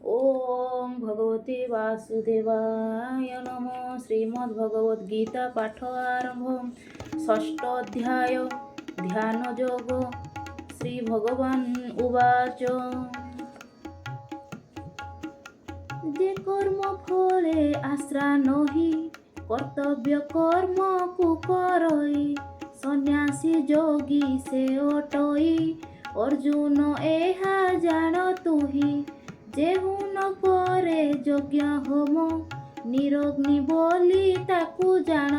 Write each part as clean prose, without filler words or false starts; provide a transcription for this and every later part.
ओम भगवते वासुदेवाय नमः। श्रीमद्भगवद्गीता पाठ आरंभ। षष्ठ अध्याय ध्यान योग। श्री भगवान उवाच जे कर्म फले आश्रा नहि कर्तव्य कर्म कुकरई सन्यासी जोगी से अटई अर्जुन एहा जान तुही जेहु न करे यज्ञ होम निरग्नि बोली ताकू जान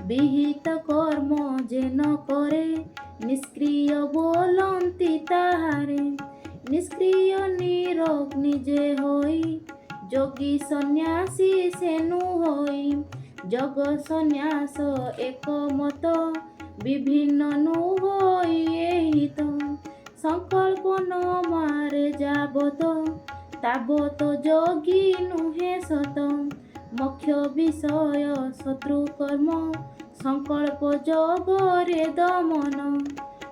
विहित कर्म जे न करे निष्क्रिय बोलंती ताहारे निष्क्रिय निरग्नि जे होई যোগী সন্ন্যাসী সেনু হই জগ সন্ন্যাস একমত বিভিন্ন নু হই এহিত সংকল্প ন মারে যাবত তাবত যোগী নুহে সত মুখ্য বিষয় শত্রু কর্ম সংকল্প যোগরে দমন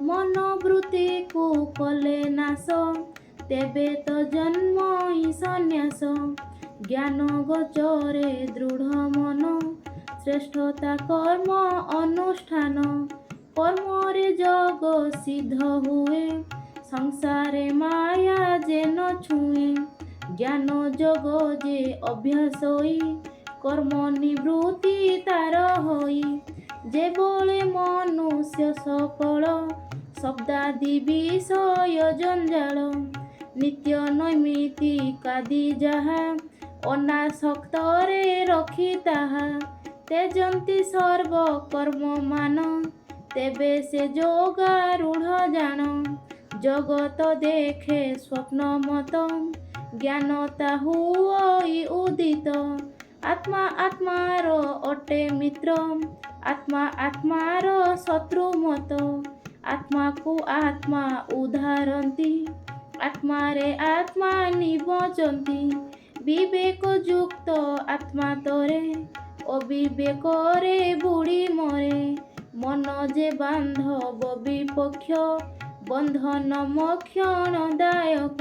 মনোবৃত্তিকু কলে নাশ তেবে তো জন্ম সন্ন্যাস জ্ঞান গোচরে দৃঢ় মন শ্রেষ্ঠতা কর্ম অনুষ্ঠান কর্মরে যোগ সিদ্ধ হুয়ে সংসারে মায়া যে ন ছুঁয়ে জ্ঞান যোগ যে অভ্যাস হই কর্ম নিবৃত্তি তার হই যে বলে মনুষ্য সকল শব্দাদি বিষয় জঞ্জাল নিত্য নৈমিত্তিকাদি যাহা অনাসক্তরে রখি তাহা তেজন্তি সর্ব কর্মমান তেবে সে যোগারূঢ় জান জগত দেখে স্বপ্ন মত জ্ঞান তাহু উদিত আত্মা আত্মার অটে মিত্র আত্মা আত্মার শত্রু মত আত্মাকু আত্মা উদ্ধারন্তি আত্মারে আত্মা নিবচন্তি বিবেক যুক্ত আত্মা তরে অবিবেকরে বুড়ি মরে মন যে বান্ধব বিপক্ষ বন্ধন মোক্ষণদায়ক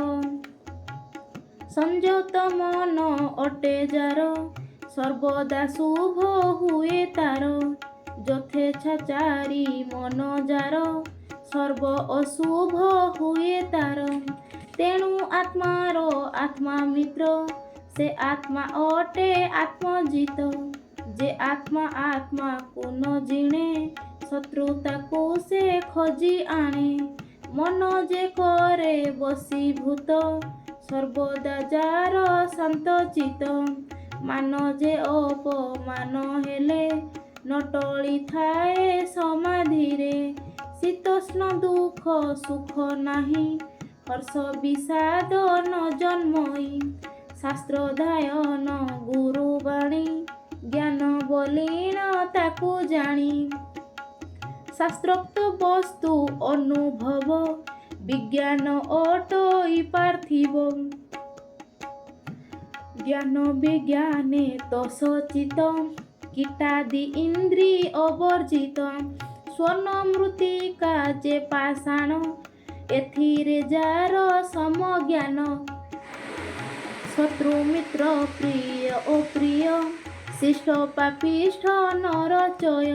সংযত মন অটে যার সর্বদা শুভ হুয়ে তার যথেচ্ছাচারী মন যার সর্ব অশুভ হুয়ে তার তেণু আত্মার আত্মা মিত্র সে আত্মা অটে আত্মজিত যে আত্মা আত্মা কোন জিণে শত্রুতাকু সে খোঁজি আনে মন যে করে বশীভূত সর্বদা যার শান্তচিত মান যে অপমান হেলে নটলি থায়ে সমাধিরে শীতোষ্ণ দুঃখ সুখ নাহি হর্ষ বিষাদ ন জন্মই শাস্ত্রধায়ন গুরুবাণী জ্ঞান বলীন তাকু জানি শাস্ত্রোক্ত বস্তু অনুভব বিজ্ঞান অটই পার্থিব জ্ঞান বিজ্ঞানে তসচিত কীটাদি ইন্দ্রি অবর্জিত স্বর্ণ মৃত্তিকা যে পাষাণ এথিরে যার সমজ্ঞান শত্রু মিত্র প্রিয় অপ্রিয় শিষ্ট পাপিষ্ঠ নরচয়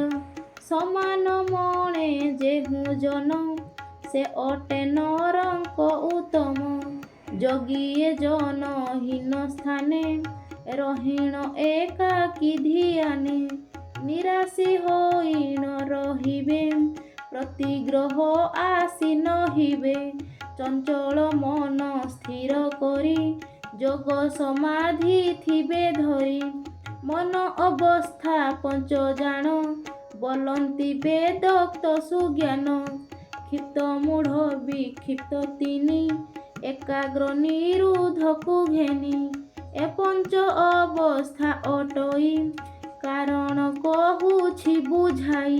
সমান মনে যেহু জন সে অটে নরঙ্ক উত্তম যোগীয়ে জন হীন স্থানে রহিণ একাকী ধিয়ানে নিরাশী হই ন রহিবে প্রতিগ্রহ আসি নহিবে চঞ্চল মন স্থির করি যোগ সমাধি থিবে ধরি মন অবস্থা পঞ্চ জাণ বলন্তি বেদোক্ত সুজ্ঞান ক্ষিপ্ত মূঢ় বিক্ষিপ্ত তিনি একাগ্র নিরুদ্ধকু ঘেনি এ পঞ্চ অবস্থা অটই কারণ কহুছি বুঝাই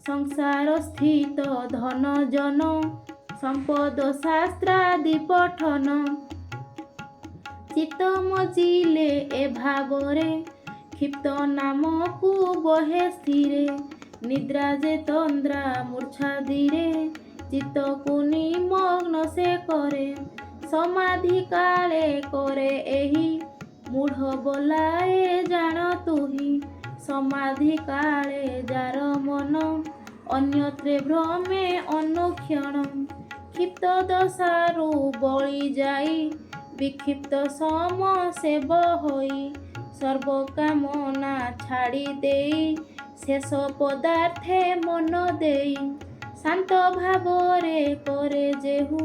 সংসার স্থিত ধন জন সম্পদ শাস্ত্রাদি পঠন চিত্ত মজিলে এ ভাবরে ক্ষিপ্ত নামকু বহে স্থিরে নিদ্রা যে তন্দ্রা মূর্ছা ধীরে চিত্তকু নিমগ্ন সে করে ସମାଧି କାଳେ କରେ ଏହି ମୂଢ଼ ବୋଲାଏ ଜାଣ ତୁହି। ସମାଧି କାଳେ ଯାର ମନ ଅନ୍ୟତ୍ରେ ଭ୍ରମେ ଅନୁକ୍ଷଣ। କ୍ଷିପ୍ତ ଦଶାରୁ ବଳି ଯାଇ ବିକ୍ଷିପ୍ତ ସମ ସେବ ହୋଇ। ସର୍ବକାମନା ଛାଡ଼ି ଦେଇ ଶେଷ ପଦାର୍ଥେ ମନ ଦେଇ। ଶାନ୍ତ ଭାବରେ କରେ ଯେହୁ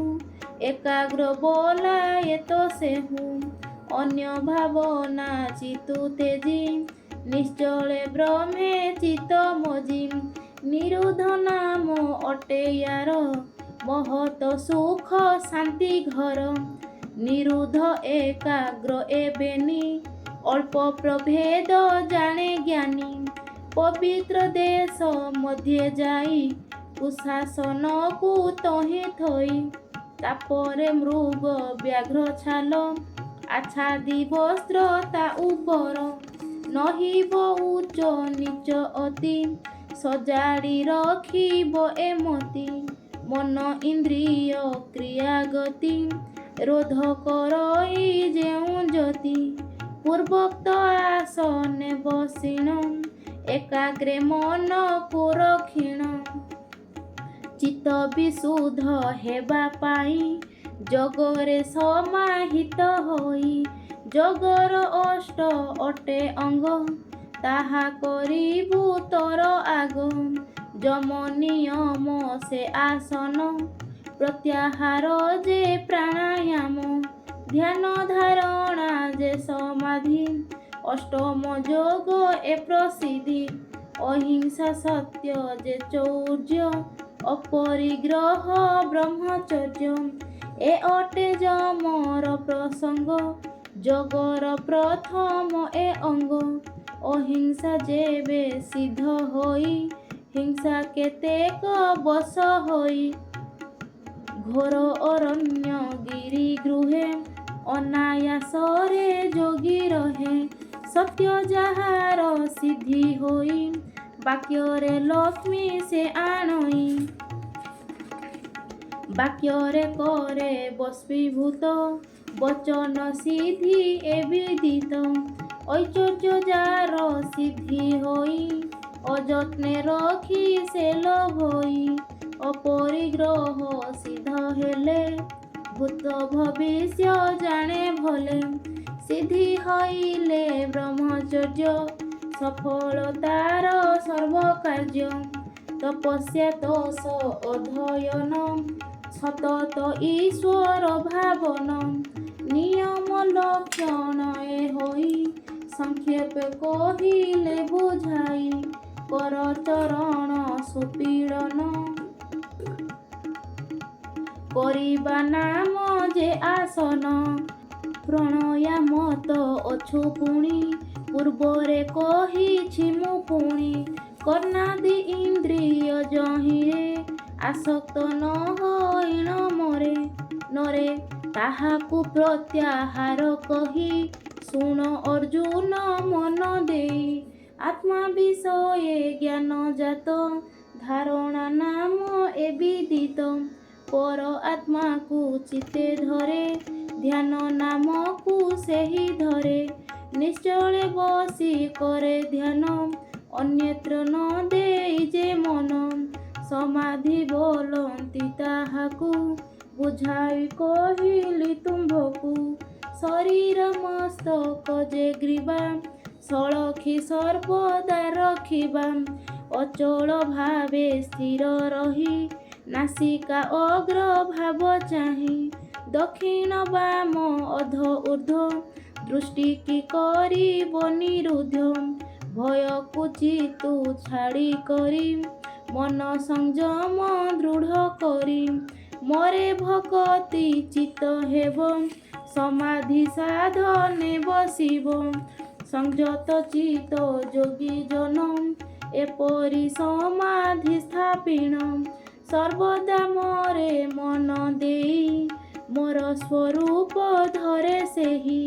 ଏକାଗ୍ର ବୋଲାଏ ତ ସେହୁ। ଅନ୍ୟ ଭାବନା ଚିତୁ ତେଜି ନିଶ୍ଚଳେ ବ୍ରହ୍ମେ ଚିତ ମଜି। ନିରୁଦ୍ଧ ନାମ ଅଟେ ୟାର ମହତ ସୁଖ ଶାନ୍ତି ଘର। ନିରୁଦ୍ଧ ଏକାଗ୍ର ଏବେନି ଅଳ୍ପ ପ୍ରଭେଦ ଜାଣେ ଜ୍ଞାନୀ। ପବିତ୍ର ଦେଶ ମଧ୍ୟେ ଯାଇ କୁଶାସନକୁ ତହିଁ ଥୋଇ। ତାପରେ ମୃଗ ବ୍ୟାଘ୍ର ଛାଲ ଆଚ୍ଛାଦି ବସ୍ତ୍ର ତା ଉପର। ନହିବ ଉଚ୍ଚ ନୀଚ ଅତି ସଜାଡ଼ି ରଖିବ ଏମତି। ମନ ଇନ୍ଦ୍ରିୟ କ୍ରିୟାଗତି ରୋଧ କରଇ ଯେଉଁ ଜ୍ୟୋତି। ପୂର୍ବୋକ୍ତ ଆସନେ ବସିଣ ଏକାଗ୍ରେ ମନକୁ ରଖିଣ। ଚିତ୍ତ ବିଶୁଦ୍ଧ ହେବା ପାଇଁ ଯୋଗରେ ସମାହିତ ହୋଇ। ଯୋଗର ଅଷ୍ଟ ଅଟେ ଅଙ୍ଗ ତାହା କରିବୁ ତୋର ଆଗ। ଯମ ନିୟମ ସେ ଆସନ ପ୍ରତ୍ୟାହାର ଯେ ପ୍ରାଣାୟାମ। ଧ୍ୟାନ ଧାରଣା ଯେ ସମାଧି ଅଷ୍ଟମ ଯୋଗ ଏ ପ୍ରସିଦ୍ଧି। ଅହିଂସା ସତ୍ୟ ଯେ ଚୌର୍ଯ୍ୟ ଅପରିଗ୍ରହ ବ୍ରହ୍ମଚର୍ଯ୍ୟ। ଏ ଅଟେ ଯମର ପ୍ରସଙ୍ଗ ଯୋଗର ପ୍ରଥମ ଏ ଅଙ୍ଗ। ଅହିଂସା ଯେବେ ସିଦ୍ଧ ହୋଇ ହିଂସା କେତେକ ବଶ ହୋଇ। ଘୋର ଅରଣ୍ୟ ଗିରି ଗୃହେ ଅନାୟାସରେ ଯୋଗୀ ରହେ। ସତ୍ୟ ଯାହାର ସିଦ୍ଧି ହୋଇ ବାକ୍ୟରେ ଲକ୍ଷ୍ମୀ ସେ ଆଣଇ। ବାକ୍ୟରେ କରେ ବଶୀଭୂତ ବଚନ ସିଦ୍ଧି ଏ ବିଦିତ। ଐଶ୍ୱର୍ଯ୍ୟ ଯାର ସିଦ୍ଧି ହୋଇ ଅଯତ୍ନେ ରଖି ସେ ଲୋଭଇ। ଅପରିଗ୍ରହ ସିଦ୍ଧ ହେଲେ ଭୂତ ଭବିଷ୍ୟ ଜାଣେ ଭଲେ। ସିଦ୍ଧି ହଇଲେ ବ୍ରହ୍ମଚର୍ଯ୍ୟ ସଫଳତାର ସର୍ବକାର୍ଯ୍ୟ। ତପସ୍ୟା ତୋଷ ଅଧ୍ୟୟନ ସତତ ଈଶ୍ୱର ଭାବନ। ନିୟମ ଲକ୍ଷଣ ଏ ହୋଇ ସଂକ୍ଷେପେ କହିଲେ ବୁଝାଇ। କର ଚରଣ ସୁପୀଡ଼ନ କରିବା ନାମ ଯେ ଆସନ। ପ୍ରାଣାୟାମ ତ ଅଛୁ ପୁଣି ପୂର୍ବରେ କହିଛି ମୁଁ ପୁଣି। କର୍ଣ୍ଣାଦି ଇନ୍ଦ୍ରିୟ ଯହିଁରେ ଆସକ୍ତ ନ ହୋଇଣ ମରେ। ନରେ ତାହାକୁ ପ୍ରତ୍ୟାହାର କହି ଶୁଣ ଅର୍ଜୁନ ମନ ଦେଇ। ଆତ୍ମା ବିଷये ଜ୍ଞାନ ଜାତ ଧାରଣା ନାମ ଏ ବିଦିତ। ପର ଆତ୍ମାକୁ ଚିତ୍ତେ ଧରେ ଧ୍ୟାନ ନାମକୁ ସେହି ଧରେ। ନିଶ୍ଚଳେ ବସି କରେ ଧ୍ୟାନ ଅନ୍ୟତ୍ର ନ ଦେଇ ଯେ ମନ। ସମାଧି ବୋଲନ୍ତି ତାହାକୁ ବୁଝାଇ କହିଲି ତୁମ୍ଭକୁ। ଶରୀର ମସ୍ତକ ଯେ ଗ୍ରୀବା ସଳଖି ସର୍ବଦା ରଖିବା। ଅଚଳ ଭାବେ ସ୍ଥିର ରହି ନାସିକା ଅଗ୍ର ଭାବ ଚାହିଁ। ଦକ୍ଷିଣ ବାମ ଅଧ ଉର୍ଦ୍ଧ୍ୱ ଦୃଷ୍ଟି କି କରିବ ନିରୁଦ୍ଧ। ଭୟକୁ ଚିତୁ ଛାଡ଼ି କରି ମନ ସଂଯମ ଦୃଢ଼ କରି। ମରେ ଭକତି ଚିତ୍ତ ହେବ ସମାଧି ସାଧନେ ବସିବ। ସଂଯତ ଚିତ୍ତ ଯୋଗୀ ଜନ ଏପରି ସମାଧି ସ୍ଥାପିଣ। ସର୍ବଦା ମରେ ମନ ଦେଇ ମୋର ସ୍ୱରୂପ ଧରେ ସେହି।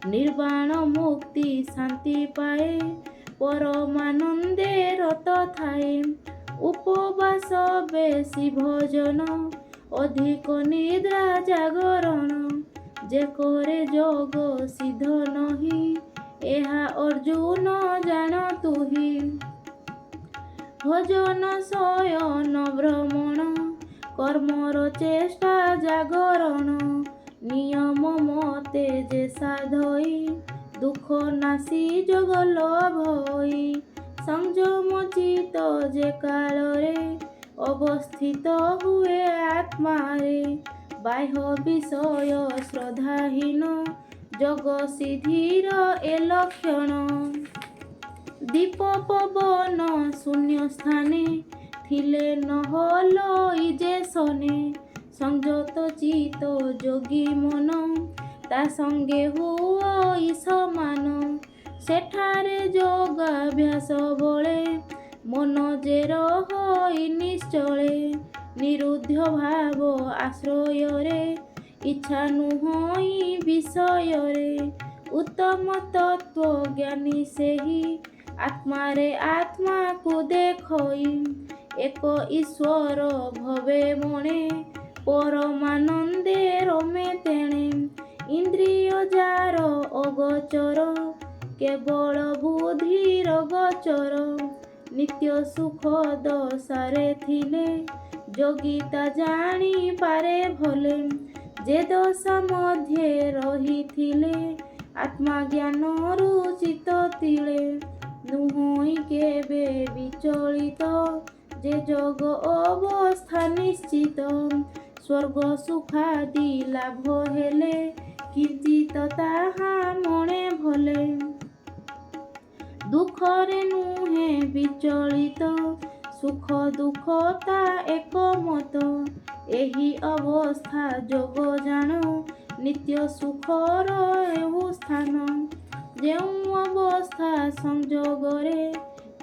ନିର୍ବାଣ ମୁକ୍ତି ଶାନ୍ତି ପାଏ ପରମାନନ୍ଦେ ରତ ଥାଏ। ଉପବାସ ବେଶୀ ଭୋଜନ ଅଧିକ ନିଦ୍ରା ଜାଗରଣ। ଯେ କରେ ଯୋଗ ସିଦ୍ଧ ନହି, ଏହା ଅର୍ଜୁନ ଜାଣ ତୁହି। ଭଜନ ଶୟନ ଭ୍ରମଣ, କର୍ମର ଚେଷ୍ଟା ଜାଗରଣ। ନିୟମ ମତେ ଯେ ସାଧଇ, ଦୁଃଖ ନାଶୀ ଯୋଗ ଲଭଇ। ସଂଯମ ଚିତ ଯେ କାଳରେ, ଅବସ୍ଥିତ ହୁଏ ଆତ୍ମାରେ। ବାହ୍ୟ ବିଷୟ ଶ୍ରଦ୍ଧାହୀନ, ଯୋଗ ସିଦ୍ଧିର ଏ ଲକ୍ଷଣ। ଦୀପ ପବନ ଶୂନ୍ୟ ସ୍ଥାନେ, ଥିଲେ ନହଲଇ ଯେ ଶନେ। ସଂଯତ ଚିତ ଯୋଗୀ ମନ, ତା ସଙ୍ଗେ ହୁଅଇ ସମାନ। ସେଠାରେ ଯୋଗାଭ୍ୟାସ ବଳେ, ମନ ଯେ ରହଇ ନିଶ୍ଚଳେ। ନିରୁଦ୍ଧ ଭାବ ଆଶ୍ରୟରେ, ଇଚ୍ଛା ନୁହଁଇ ବିଷୟରେ। ଉତ୍ତମ ତତ୍ତ୍ୱ ଜ୍ଞାନୀ ସେହି, ଆତ୍ମାରେ ଆତ୍ମାକୁ ଦେଖଇ। ଏକ ଈଶ୍ୱର ଭବେ ମଣେ, ପରମାନନ୍ଦେ ରମେ ତେଣେ। ଇନ୍ଦ୍ରିୟ ଯାର ଅଗୋଚର, କେବଳ ବୁଦ୍ଧିର ଗୋଚର। ନିତ୍ୟ ସୁଖ ଦଶାରେ ଥିଲେ, ଯୋଗୀ ତା ଜାଣିପାରେ ଭଲେ। ଯେ ଦଶା ମଧ୍ୟରେ ରହିଥିଲେ, ଆତ୍ମଜ୍ଞାନରୁ ଚିତ୍ତ ତିଳେ। ନୁହଁଇ କେବେ ବିଚଳିତ, ଯେ ଯୋଗ ଅବସ୍ଥା ନିଶ୍ଚିତ। ସ୍ୱର୍ଗ ସୁଖାଦି ଲାଭ ହେଲେ, କିଞ୍ଚିତ ତାହା ମଣେ ଭଲେ। ଦୁଃଖରେ ନୁହେଁ ବିଚଳିତ, ସୁଖ ଦୁଃଖ ତା ଏକମତ। ଏହି ଅବସ୍ଥା ଯୋଗ ଜାଣ, ନିତ୍ୟ ସୁଖର ଏହୁ ସ୍ଥାନ। ଯେଉଁ ଅବସ୍ଥା ସଂଯୋଗରେ,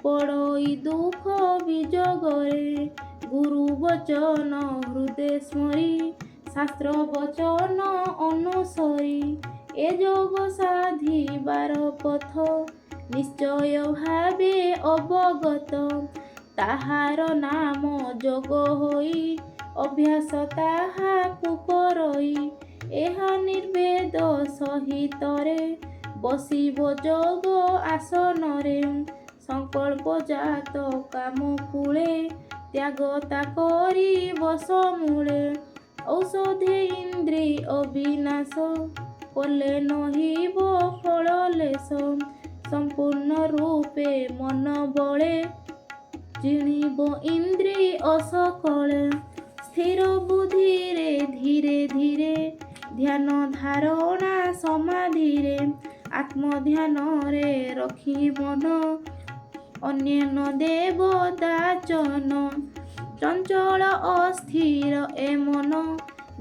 ପଡ଼ଇ ଦୁଃଖ ବିଯୋଗରେ। ଗୁରୁ ବଚନ ହୃଦେ ସ୍ମରି, ଶାସ୍ତ୍ର ବଚନ ଅନୁସରି। ଏ ଯୋଗ ସାଧିବାର ପଥ, ନିଶ୍ଚୟ ଭାବେ ଅବଗତ। ତାହାର ନାମ ଯୋଗ ହୋଇ, ଅଭ୍ୟାସ ତାହାକୁ କରଇ। ଏହା ନିର୍ବେଦ ସହିତରେ, ବସିବ ଯୋଗ ଆସନରେ। ସଂକଳ୍ପ ଜାତ କାମ କୂଳେ, ତ୍ୟାଗ ତା କରିବ ସମୂଳେ। ଔଷଧେ ଇନ୍ଦ୍ରିୟ ବିନାଶ, କଲେ ନହିବ ଫଳ ଲେଶ। ସମ୍ପୂର୍ଣ୍ଣ ରୂପେ ମନ ବଳେ, ଜିଣିବ ଇନ୍ଦ୍ରିୟ ସକଳେ। ସ୍ଥିର ବୁଦ୍ଧିରେ ଧୀରେ ଧୀରେ, ଧ୍ୟାନ ଧାରଣା ସମାଧିରେ। ଆତ୍ମଧ୍ୟାନରେ ରଖି ମନ, ଅନ୍ୟେ ନ ଦେବ ଦାଚନ। ଚଞ୍ଚଳ ଅସ୍ଥିର ଏ ମନ,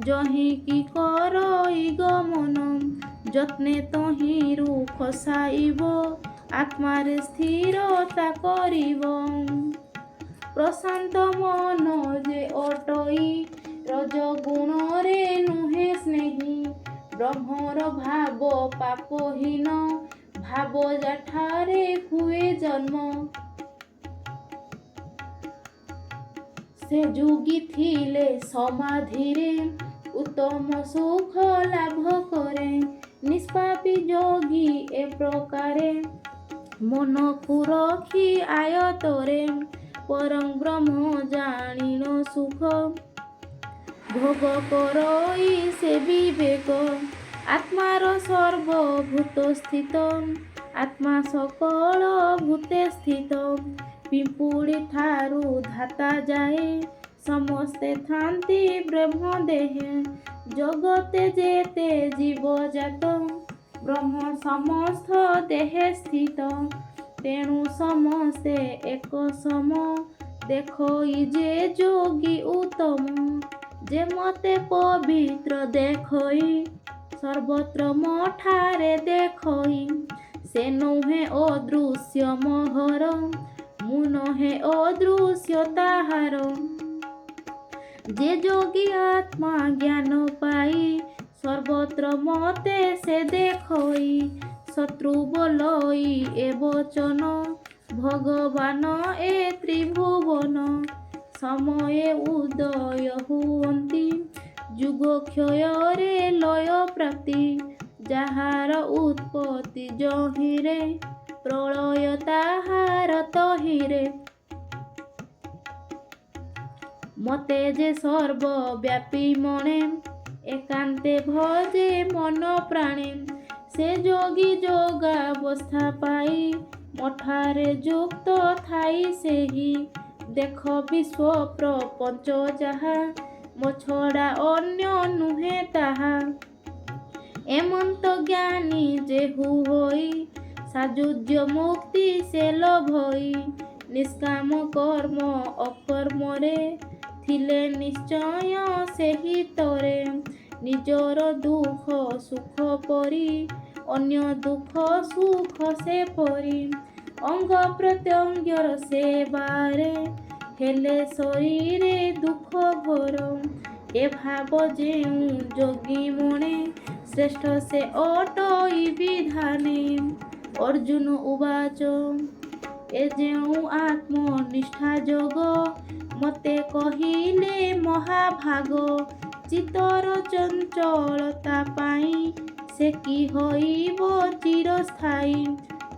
ଯହିଁକି କରଇ ଗମନ। ଯତ୍ନେ ତହିଁରୁ ଖସାଇବ, ଆତ୍ମାରେ ସ୍ଥିରତା କରିବ। ପ୍ରଶାନ୍ତ ମନ ଯେ ଅଟଇ, ରଜଗୁଣରେ ନୁହେଁ ସ୍ନେହୀ। ବ୍ରହ୍ମର ଭାବ ପାପହୀନ, ଭାବ ଯାଠାରେ ହୁଏ ଜନ୍ମ। ସେ ଯୋଗୀ ଥିଲେ ସମାଧିରେ, ଉତ୍ତମ ସୁଖ ଲାଭ କରେ। ନିଷ୍ପାପୀ ଯୋଗୀ ଏ ପ୍ରକାରେ, ମନକୁ ରଖି ଆୟତରେ। ପରଂ ବ୍ରହ୍ମ ଜାଣିନ ସୁଖ, ଭୋଗ କରଇ ସେ ବିବେକ। ଆତ୍ମାର ସର୍ବଭୂତ ସ୍ଥିତ, ଆତ୍ମା ସକଳ ଭୂତେ ସ୍ଥିତ। ପିମ୍ପୁଡ଼ି ଠାରୁ ଧାତା ଯାଏ, ସମସ୍ତେ ଥାନ୍ତି ବ୍ରହ୍ମ ଦେହେ। ଜଗତେ ଯେତେ ଜୀବଜାତ, ବ୍ରହ୍ମ ସମସ୍ତ ଦେହେ ସ୍ଥିତ। ତେଣୁ ସମସ୍ତେ ଏକ ସମ, ଦେଖଇ ଯେ ଯୋଗୀ ଉତ୍ତମ। ଯେ ମତେ ପବିତ୍ର ଦେଖଇ, ସର୍ବତ୍ର ମଠାରେ ଦେଖଇ। ସେ ନୁହେଁ ଅଦୃଶ୍ୟ ମୋହର, ମୁଁ ନୁହେଁ ଅଦୃଶ୍ୟ ତାହାର। ଯେ ଯୋଗୀ ଆତ୍ମା ଜ୍ଞାନ ପାଇ, ସର୍ବତ୍ର ମତେ ସେ ଦେଖଇ। ଶତ୍ରୁ ବୋଲଇ ଏ ବଚନ, ଭଗବାନ ଏ ତ୍ରିଭୁବନ। ସମୟେ ଉଦୟ ହୁଅନ୍ତି, ଯୁଗ କ୍ଷୟରେ ଲୟ ପ୍ରାପ୍ତି, ଯାହାର ଉତ୍ପତ୍ତି ଯହିଁରେ, ପ୍ରଳୟ ତାହାର ତହିଁରେ। ମତେ ଯେ ସର୍ବବ୍ୟାପୀ ମଣେ, ଏକାନ୍ତେ ଭଜେ ମନ ପ୍ରାଣେ। ସେ ଯୋଗୀ ଯୋଗାବସ୍ଥା ପାଇ, ମଠାରେ ଯୁକ୍ତ ଥାଇ ସେହି। ଦେଖ ବିଶ୍ୱ ପ୍ରପଞ୍ଚ ଯାହା, ମୋ ଛଡ଼ା ଅନ୍ୟ ନୁହେଁ ତାହା। ଏମନ୍ତ ଜ୍ଞାନୀ ଯେହୁ ହୋଇ, ସାଯୁଜ୍ୟ ମୁକ୍ତି ସେ ଲଭଇ। ନିଷ୍କାମ କର୍ମ ଅକର୍ମରେ, ଥିଲେ ନିଶ୍ଚୟ ସେହି ତରେ। ନିଜର ଦୁଃଖ ସୁଖ ପରି, ଅନ୍ୟ ଦୁଃଖ ସୁଖ ସେପରି। ଅଙ୍ଗ ପ୍ରତ୍ୟଙ୍ଗର ସେବାରେ, ହେଲେ ଶରୀରେ ଦୁଃଖ ଘୋର। ଏ ଭାବ ଯେଉଁ ଯୋଗୀ ମଣେ, ଶ୍ରେଷ୍ଠ ସେ ଅଟଇ ବିଧାନେ। ଅର୍ଜୁନ ଉବାଚ, ଏ ଯେଉଁ ଆତ୍ମନିଷ୍ଠା ଯୋଗ, ମତେ କହିଲେ ମହାଭାଗ। ଚିତ୍ତର ଚଞ୍ଚଳତା ପାଇଁ, ସେ କି ହୋଇବ ଚିରସ୍ଥାୟୀ।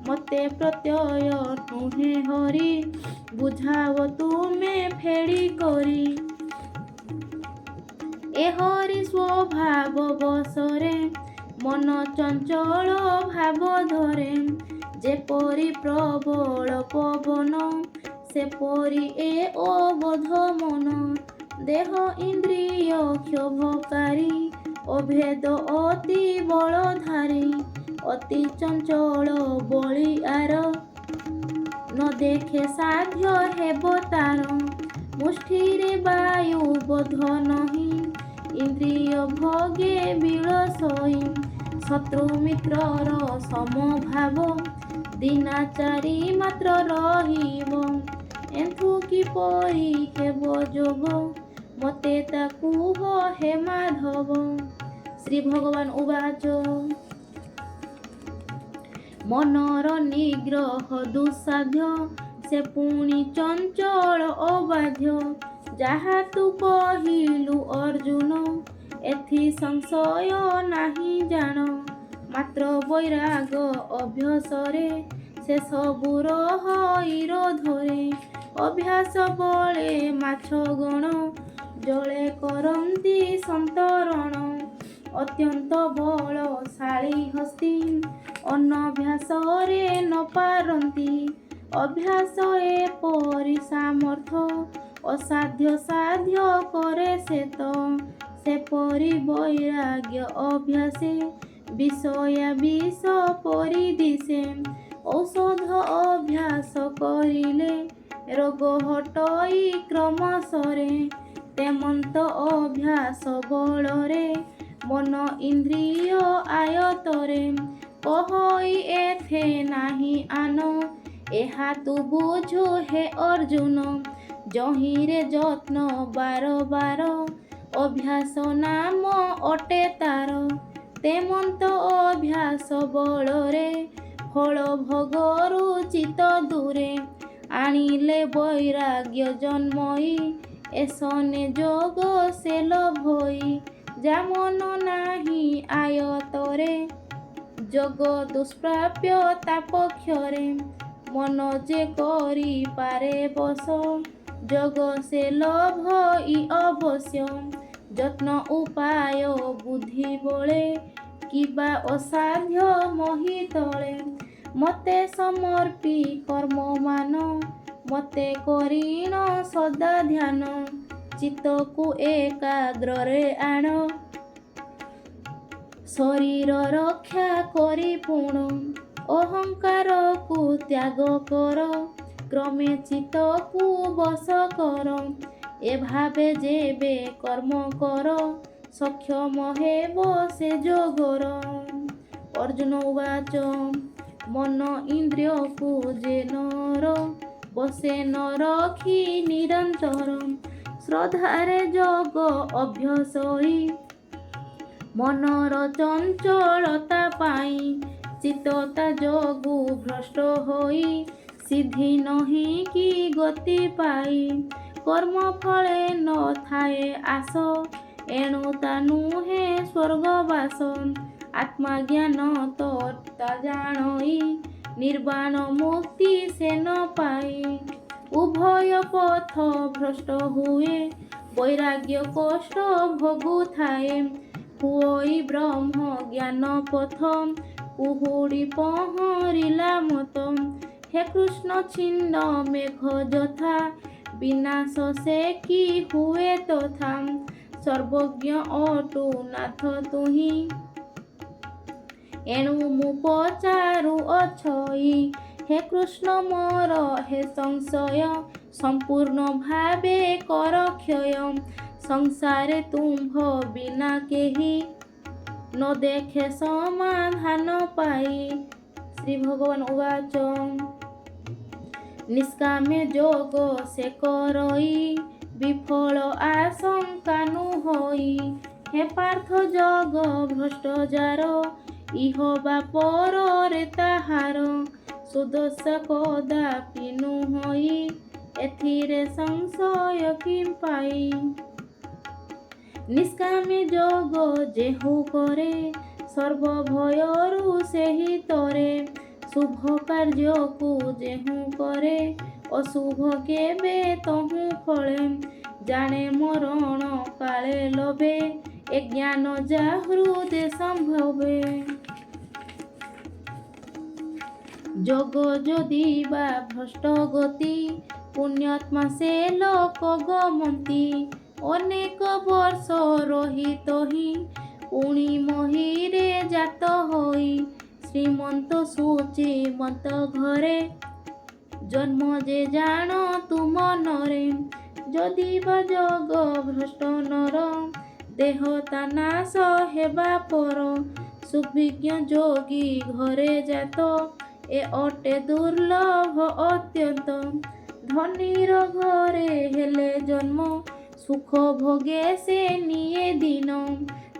ମତେ ପ୍ରତ୍ୟୟ ନୁହେଁ ହରି, ବୁଝାଅ ତୁମେ ଫେଡ଼ି କରି। ଏ ହରି ସ୍ୱଭାବ ବଶରେ, ମନ ଚଞ୍ଚଳ ଭାବ ଧରେ। ଯେପରି ପ୍ରବଳ ପବନ, ସେପରି ଏ ଅବୋଧ ମନ। ଦେହ ଇନ୍ଦ୍ରିୟ କ୍ଷୋଭକାରୀ, ଅଭେଦ ଅତି ବଳଧାରୀ। ଅତି ଚଞ୍ଚଳ ବଳିଆର, ନ ଦେଖେ ସାଧ୍ୟ ହେବ ତାର। ମୁଷ୍ଟିରେ ବାୟୁ ବୋଧ ନାହିଁ, ଇନ୍ଦ୍ରିୟ ଭୋଗେ ବିଳସଇ। ଶତ୍ରୁ ମିତ୍ରର ସମଭାବ, ଦିନାଚାରୀ ମାତ୍ର ରହିବ। ଏଥୁ କିପରି ହେବ ଯୋଗ, ମତେ ତା କୁହ ହେ ମାଧବ। ଶ୍ରୀ ଭଗବାନ ଉବାଚ, ମନର ନିଗ୍ରହ ଦୁଃସାଧ୍ୟ, ସେ ପୁଣି ଚଞ୍ଚଳ ଅବାଧ୍ୟ। ଯାହା ତୁ କହିଲୁ ଅର୍ଜୁନ, ଏଥି ସଂଶୟ ନାହିଁ ଜାଣ। ମାତ୍ର ବୈରାଗ ଅଭ୍ୟାସରେ, ସେ ସବୁର ହଇର ଧରେ। ଅଭ୍ୟାସ ବଳେ ମାଛ ଗଣ, ଜଳେ କରନ୍ତି ସନ୍ତରଣ। ଅତ୍ୟନ୍ତ ବଳଶାଳୀ ହସ୍ତି, ଅନଭ୍ୟାସରେ ନ ପାରନ୍ତି। ଅଭ୍ୟାସ ଏପରି ସାମର୍ଥ, ଅସାଧ୍ୟ ସାଧ୍ୟ କରେ ସେତ। ସେପରି ବୈରାଗ୍ୟ ଅଭ୍ୟାସେ, ବିଷୟା ବିଷ ପରି ଦିଶେ। ଔଷଧ ଅଭ୍ୟାସ କରିଲେ, ରୋଗ ହଟଇ କ୍ରମଶରେ। ତେମନ୍ତ ଅଭ୍ୟାସ ବଳରେ, ମନ ଇନ୍ଦ୍ରିୟ ଆୟତରେ। କହଇ ଏଥେ ନାହିଁ ଆନ, ଏହା ତୁ ବୁଝୁ ହେ ଅର୍ଜୁନ। ଯହିଁରେ ଯତ୍ନ ବାର ବାର, ଅଭ୍ୟାସ ନାମ ଅଟେ ତାର। ତେମନ୍ତ ଅଭ୍ୟାସ ବଳରେ, ଫଳ ଭୋଗରୁ ଚିତ୍ତ ଦୂରେ। ଆଣିଲେ ବୈରାଗ୍ୟ ଜନ୍ମଇ, ଏସନେ ଯୋଗ ସେ ଲଭଇ। ଯା ମନ ନାହିଁ ଆୟତରେ, ଯୋଗ ଦୁଷ୍ପ୍ରାପ୍ୟ ତା ପକ୍ଷରେ। ମନ ଯେ କରିପାରେ ବଶ, ଯୋଗ ସେ ଲଭଇ ଅବଶ୍ୟ। ଯତ୍ନ ଉପାୟ ବୁଦ୍ଧି ବଳେ, କିବା ଅସାଧ୍ୟ ମୋହି ତଳେ। ମତେ ସମର୍ପି କର୍ମ ମାନ, ମତେ କରିଣ ସଦା ଧ୍ୟାନ। ଚିତ୍ତକୁ ଏକାଗ୍ରରେ ଆଣ, ଶରୀର ରକ୍ଷା କରି ପୁଣ। ଅହଙ୍କାରକୁ ତ୍ୟାଗ କର, କ୍ରମେ ଚିତ୍ତକୁ ବଶ କର। ଏ ଭାବେ ଯେବେ କର୍ମ କର, ସକ୍ଷମ ହେବ ସେ ଯୋଗର। ଅର୍ଜୁନ ଉବାଚ, ମନ ଇନ୍ଦ୍ରିୟକୁ ଯେ ନର, ବସେ ନ ରଖି ନିରନ୍ତର। ଶ୍ରଦ୍ଧାରେ ଯୋଗ ଅଭ୍ୟାସଇ, ମନର ଚଞ୍ଚଳତା ପାଇଁ। ଚିତ୍ତ ତା ଯୋଗୁ ଭ୍ରଷ୍ଟ ହୋଇ, ସିଦ୍ଧି ନହିଁ କି ଗତି ପାଇ। କର୍ମ ଫଳେ ନ ଥାଏ ଆଶ, ଏଣୁ ତା ନୁହେଁ ସ୍ୱର୍ଗବାସ। ଆତ୍ମାଜ୍ଞାନ ତୋ ଜାଣଇ ନିର୍ବାଣ ମୁକ୍ତି ସେ ନ ପାଇ। ଉଭୟ ପଥ ଭ୍ରଷ୍ଟ ହୁଏ ବୈରାଗ୍ୟ କଷ୍ଟ ଭୋଗୁଥାଏ। ହୁଅଇ ବ୍ରହ୍ମ ଜ୍ଞାନ ପଥ କୁହୁଡ଼ି ପହଁରିଲା ମତ। ହେ କୃଷ୍ଣ ଛିନ୍ନ ମେଘ ଯଥା ବିନାଶ ସେ କି ହୁଏ ତଥା। ସର୍ବଜ୍ଞ ଅଟୁ ନାଥ ତୁହି ଏଣୁ ମୁଁ ପଚାରୁଅଛଇ। ହେ କୃଷ୍ଣ ମୋର ହେ ସଂଶୟ ସମ୍ପୂର୍ଣ୍ଣ ଭାବେ କର କ୍ଷୟ। ସଂସାରେ ତୁମ୍ଭ ବିନା କେହି ନ ଦେଖେ ସମାଧାନ ପାଇ। ଶ୍ରୀ ଭଗବାନ ଉବାଚ ନିଷ୍କାମେ ଯୋଗ ସେ କରଇ ବିଫଳ ଆଶଙ୍କା ନୁ ହୋଇ। ହେ ପାର୍ଥ ଯୋଗ ଭ୍ରଷ୍ଟ ଯାର ଇହ ବା ପରରେ ତାହାର। ସୁଦଶା କଦାପି ନୁହଇ ଏଥିରେ ସଂଶୟ କି ପାଇ। ନିଷ୍କାମେ ଯୋଗ ଯେହୁ କରେ ସର୍ବ ଭୟରୁ ସେହି ତରେ। ଶୁଭ କାର୍ଯ୍ୟକୁ ଯେହୁ କରେ ଅଶୁଭ କେବେ ତହୁଁ ଫଳେ। ଜାଣେ ମରଣ କାଳେ ଲଭେ ଏ ଜ୍ଞାନ ଯା ହୃଦେ ସମ୍ଭବେ। ଯୋଗ ଯଦି ବା ଭ୍ରଷ୍ଟ ଗତି ପୁଣ୍ୟାତ୍ମା ସେ ଲୋକ ଗମନ୍ତି। ଅନେକ ବର୍ଷ ରହି ତହି ପୁଣି ମହୀରେ ଜାତ ହୋଇ। ଶ୍ରୀମନ୍ତ ସୁଚିମନ୍ତ ଘରେ ଜନ୍ମ ଯେ ଜାଣ ତୁମ ନରେ। ଯଦି ବା ଯୋଗ ଭ୍ରଷ୍ଟ ନର ଦେହ ତା ନାଶ ହେବା ପର। ସୁବିଜ୍ଞ ଯୋଗୀ ଘରେ ଜାତ ଏ ଅଟେ ଦୁର୍ଲଭ ଅତ୍ୟନ୍ତ। ଧନୀର ଘରେ ହେଲେ ଜନ୍ମ ସୁଖ ଭୋଗେ ସେ ନିଏ ଦିନ।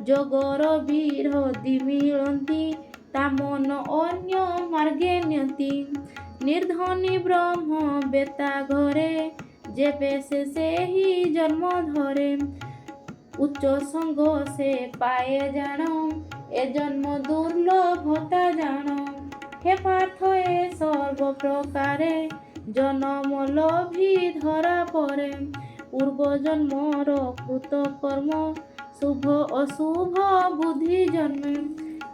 ଯୋଗର ବିରୋଧୀ ମିଳନ୍ତି ତା ମନ ଅନ୍ୟ ମାର୍ଗେ ନିଅନ୍ତି। ନିର୍ଧନୀ ବ୍ରହ୍ମ ବେତା ଘରେ ଯେବେ ସେ ସେହି ଜନ୍ମ ଧରେ। ଉଚ୍ଚ ସଙ୍ଗ ସେ ପାଏ ଜାଣ ଏ ଜନ୍ମ ଦୁର୍ଲଭତା ଜାଣ। ହେ ପାର୍ଥ ଏ ସର୍ବ ପ୍ରକାରେ ଜନମ ଲୋଭୀ ଧରା ପରେ। ପୂର୍ବ ଜନ୍ମର କୃତ କର୍ମ ଶୁଭ ଅଶୁଭ ବୁଦ୍ଧି ଜନ୍ମେ।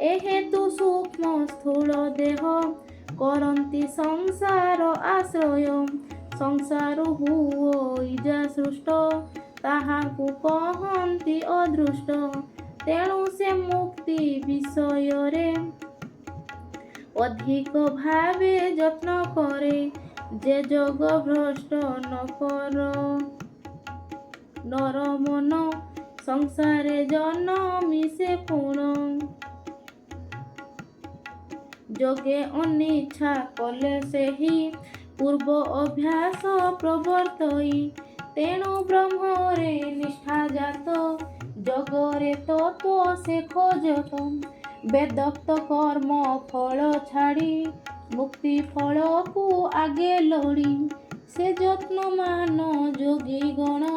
ଏ ହେତୁ ସୂକ୍ଷ୍ମ ସ୍ଥୂଳ ଦେହ କରନ୍ତି ସଂସାର ଆଶ୍ରୟ। ସଂସାର ହୁଅଇ ଯା ସୃଷ୍ଟ ତାହାକୁ କହନ୍ତି ଅଦୃଷ୍ଟ। ତେଣୁ ସେ ମୁକ୍ତି ବିଷୟରେ ଅଧିକ ଭାବେ ଯତ୍ନ କରେ। ଯେ ଯୋଗ ଭ୍ରଷ୍ଟ ନ କର ନର ମନ ସଂସାରେ ଜନମି ସେ ପୁଣ। ଯୋଗେ ଅନିଚ୍ଛା କଲେ ସେହି ପୂର୍ବ ଅଭ୍ୟାସ ପ୍ରବର୍ତ୍ତଇ। ତେଣୁ ବ୍ରହ୍ମରେ ନିଷ୍ଠା ଜାତ ଯୋଗରେ ତତ୍ତ୍ୱ ସେ ଖୋଜତ। ବେଦୋକ୍ତ କର୍ମ ଫଳ ଛାଡ଼ି ମୁକ୍ତି ଫଳକୁ ଆଗେ ଲୋଡ଼ି। ସେ ଯତ୍ନମାନ ଯୋଗୀ ଗଣ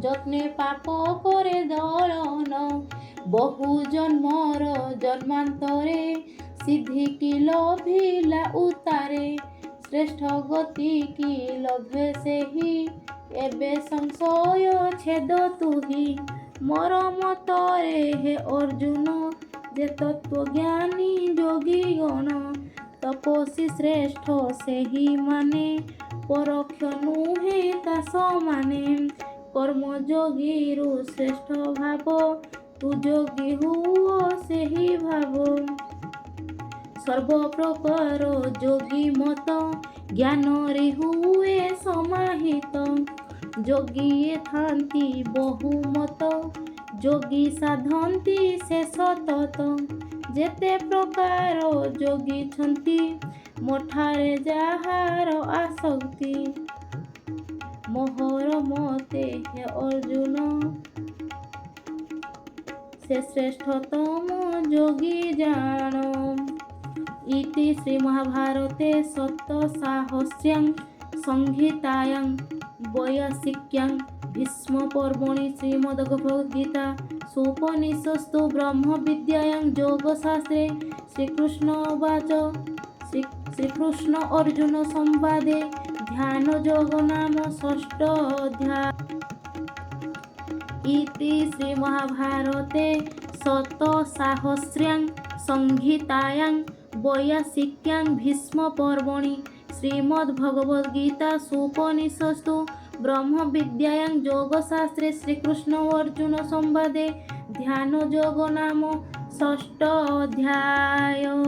ଯତ୍ନେ ପାପ করে ଦଳନ। ବହୁ ଜନ୍ମର ଜନ୍ମାନ୍ତରେ ସିଦ୍ଧି କି ଲୋଭିଲା ଉତାରେ। ଶ୍ରେଷ୍ଠ ଗତି କି ଲୋଭେ ସେହି ଏବେ ସଂଶୟ ଛେଦ ତୁହି। ମୋର ମତରେ ହେ ଅର୍ଜୁନ ଯେ ତତ୍ତ୍ୱଜ୍ଞାନୀ ଯୋଗୀ ଗଣ। ତପସ୍ୱୀ ଶ୍ରେଷ୍ଠ ସେହି ମାନେ ପରୋକ୍ଷ ନୁହେଁ ତା ସମାନେ। କର୍ମଯୋଗୀରୁ ଶ୍ରେଷ୍ଠ ଭାବ ତୁ ଯୋଗୀ ହୁଅ ସେହି ଭାବ। ସର୍ବପ୍ରକାର ଯୋଗୀ ମତ ଜ୍ଞାନରେ ହୁଏ ସମାହିତ। ଯୋଗୀ ଥାନ୍ତି ବହୁ ମତ ଯୋଗୀ ସାଧନ୍ତି ସେ ସତତ। ଯେତେ ପ୍ରକାର ଯୋଗୀ ଛନ୍ତି ମଠାରେ ଯାହାର ଆସକ୍ତି। ମୋହର ମତେ ହେ ଅର୍ଜୁନ ସେ ଶ୍ରେଷ୍ଠତମ ଯୋଗୀ ଜାଣ। ଇତି ଶ୍ରୀ ମହାଭାରତେ ସପ୍ତସାହସ୍ର୍ୟାଂ ସଂହିତାୟାଂ वैयासिक्यां भीष्मपर्वणि श्रीमद्भगवद्गीता सोपनिषत्सु ब्रह्मविद्यायां योगशास्त्रे श्रीकृष्णोवाच श्रीकृष्ण अर्जुन संवादे ध्यानयोगो नाम षष्ठोऽध्यायः। इति श्रीमहाभारते शतसाहस्र्यां संहितायां वैयासिक्यां भीष्मपर्वणि श्रीमद्भगवद्गीतासूपनिषत्सु ब्रह्मविद्यायां योगशास्त्रे श्रीकृष्ण अर्जुन संवादे ध्यानयोगो नाम षष्ठोऽध्यायः।